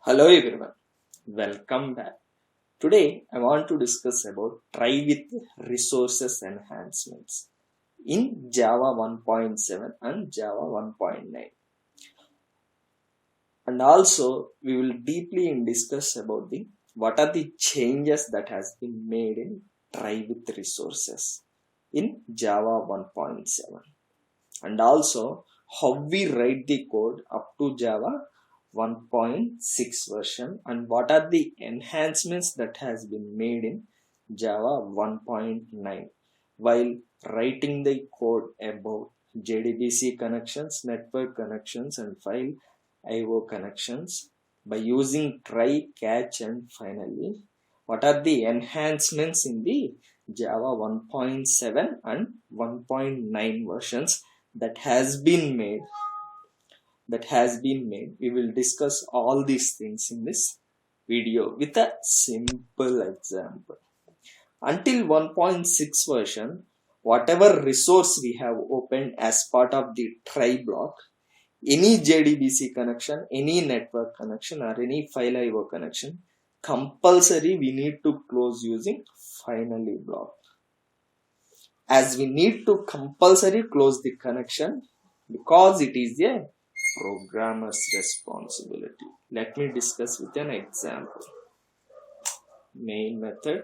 Hello everyone, welcome back. Today I want to discuss about try with resources enhancements in Java 1.7 and Java 1.9. And also we will deeply discuss about the what are the changes that has been made in try with resources in Java 1.7, and also how we write the code up to Java 1.6 version and what are the enhancements that has been made in Java 1.9 while writing the code about JDBC connections, network connections and file IO connections by using try, catch and finally what are the enhancements in the Java 1.7 and 1.9 versions that has been made. We will discuss all these things in this video with a simple example. Until 1.6 version, whatever resource we have opened as part of the try block, any JDBC connection, any network connection or any file IO connection, compulsory we need to close using finally block. As we need to compulsory close the connection because it is a programmer's responsibility. Let me discuss with an example. Main method.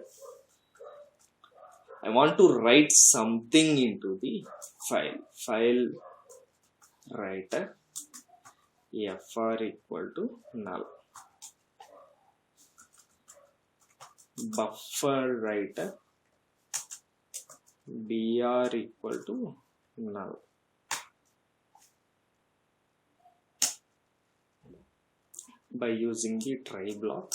I want to write something into the file. File writer fr equal to null. Buffer writer br equal to null. By using the try block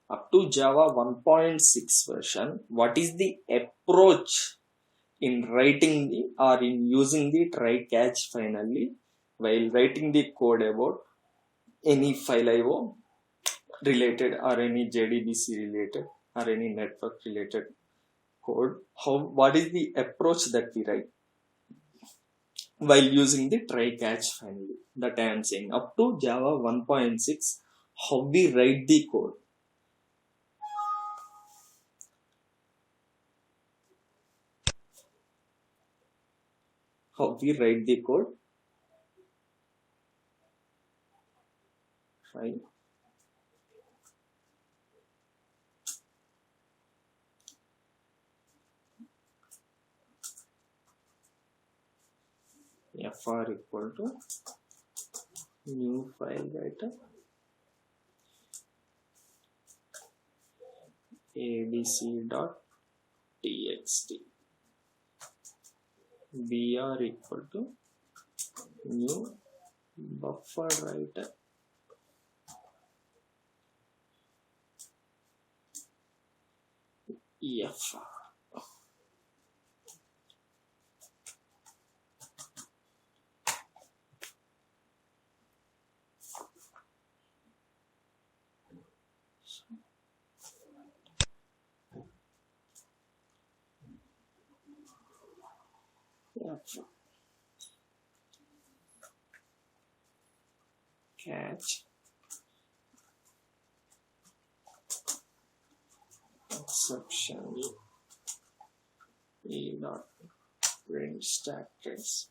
up to Java 1.6 version, what is the approach in writing the or in using the try catch finally while writing the code about any file IO related or any JDBC related or any network related code? What is the approach that we write while using the try catch finally? That I am saying up to Java 1.6, how we write the code. How we write the code. Fine. Fr equal to new file writer abc.txt br equal to new buffer writer fr. Catch exception e dot print stack trace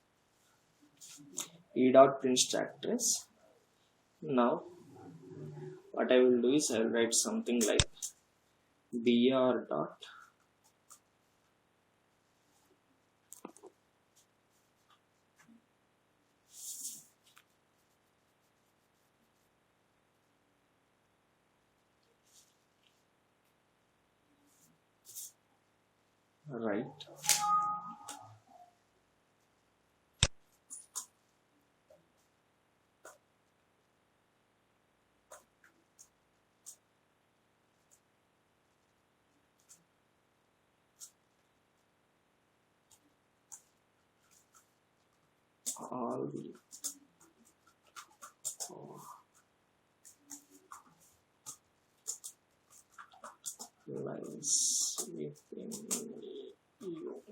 Now what I will do is I will write something like br dot write all the lines within you.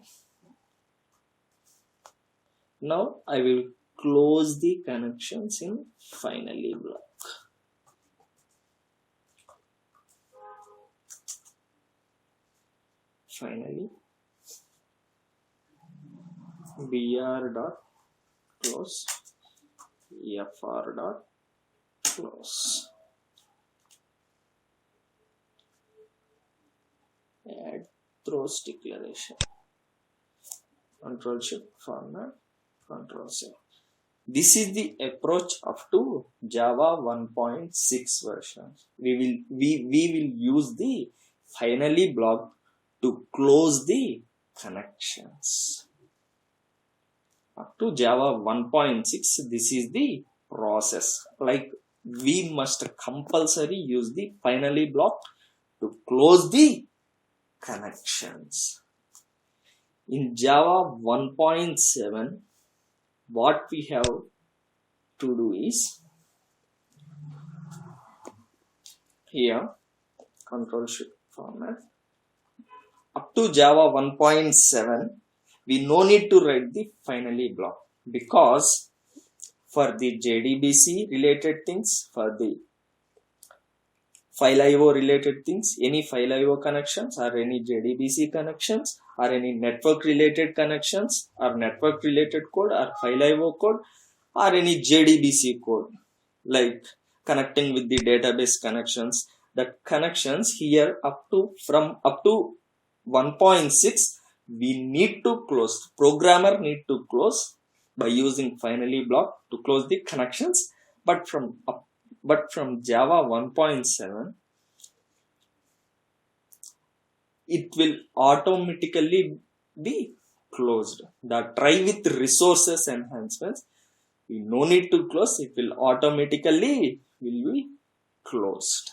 Now I will close the connections in finally block. finally br dot close fr dot close. Add throws declaration. Control Shift format. Control C. This is the approach up to Java 1.6 version. We will use the finally block to close the connections. Up to Java 1.6, this is the process. Like we must compulsory use the finally block to close the connections. In Java 1.7, what we have to do is here Control Shift format. Up to Java 1.7, we no need to write the finally block, because for the JDBC related things, for the file IO related things, any file IO connections or any JDBC connections or any network related connections or network related code or file IO code or any JDBC code, like connecting with the database connections, that connections here up to 1.6 we need to close, programmer need to close by using finally block to close the connections. But from Java 1.7, it will automatically be closed. The try with resources enhancements, we no need to close, it will automatically will be closed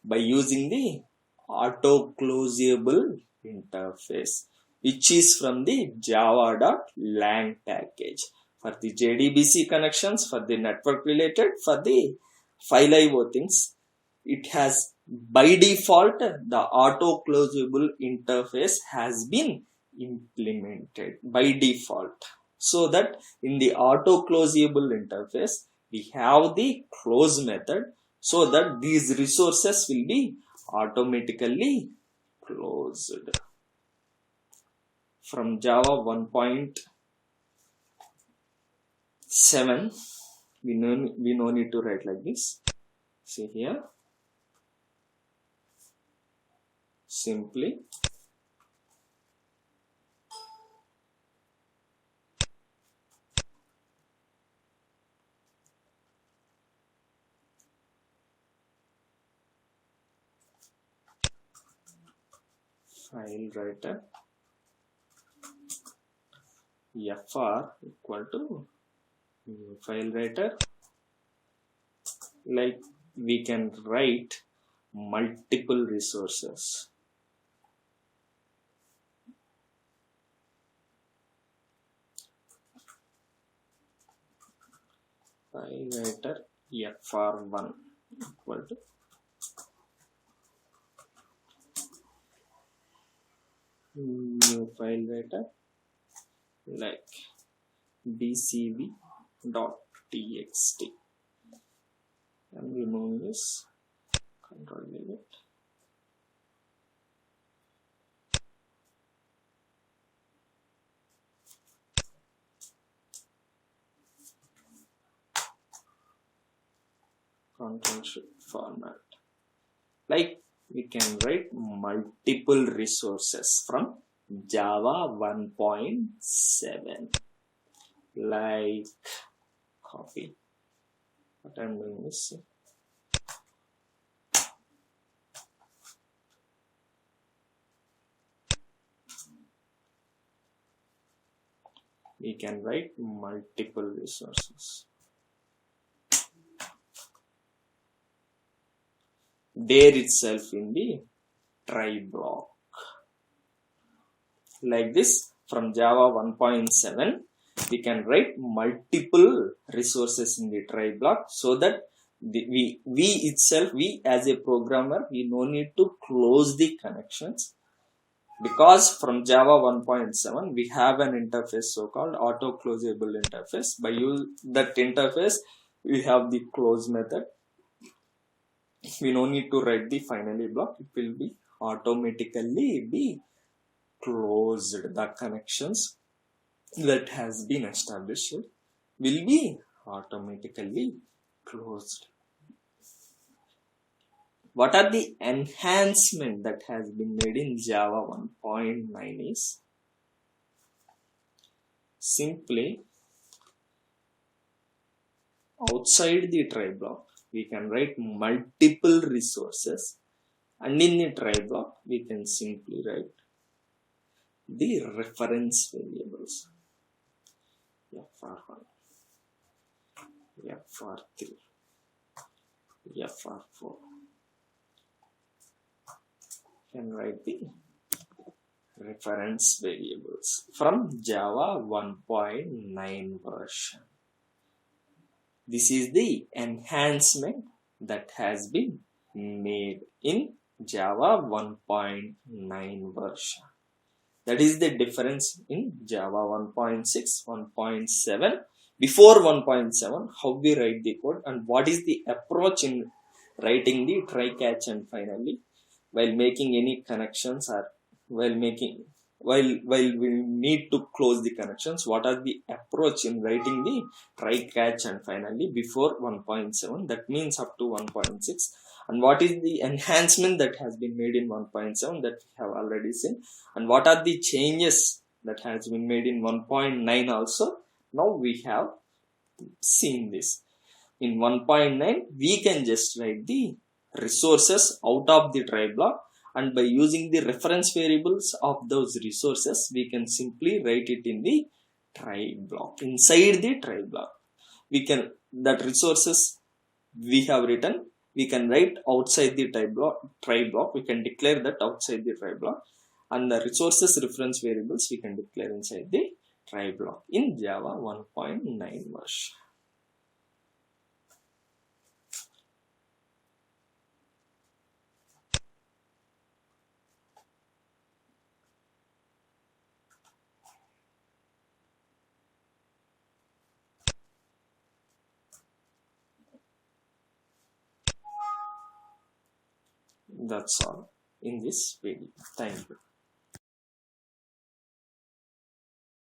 by using the auto closable interface, which is from the java.lang package. For the JDBC connections, for the network related, for the file IO things, it has by default the auto closable interface has been implemented by default, so that in the auto closable interface we have the close method, so that these resources will be automatically closed. From Java 1.7, we no need to write like this. See here, simply file writer fr equal to new file writer. Like we can write multiple resources. File writer fr1 equal to new file writer like bcb.txt, and remove this, control delete. Control Shift format. Like we can write multiple resources from Java 1.7. Like copy. What I'm doing is we can write multiple resources. There itself in the try block. Like this, from Java 1.7, we can write multiple resources in the try block, so that we as a programmer, we no need to close the connections, because from Java 1.7 we have an interface so called auto closable interface. By use that interface, we have the close method. We no need to write the finally block, it will be automatically be closed. The connections that has been established will be automatically closed. What are the enhancement that has been made in Java 1.9 is simply outside the try block we can write multiple resources, and in the try block we can simply write the reference variables fr1, fr3, fr4. Can write the reference variables from Java 1.9 version. This is the enhancement that has been made in Java 1.9 version. That is the difference in Java 1.6, 1.7. Before 1.7, how we write the code and what is the approach in writing the try, catch, and finally while making any connections, or while we need to close the connections, what are the approach in writing the try, catch, and finally before 1.7, that means up to 1.6, and what is the enhancement that has been made in 1.7 that we have already seen, and what are the changes that has been made in 1.9 also. Now we have seen this. In 1.9 we can just write the resources out of the try block, and by using the reference variables of those resources we can simply write it in the try block. Inside the try block we can, that resources we have written we can write outside the try block, we can declare that outside the try block, and the resources reference variables we can declare inside the try block in Java 1.9 version. That's all in this video. Thank you.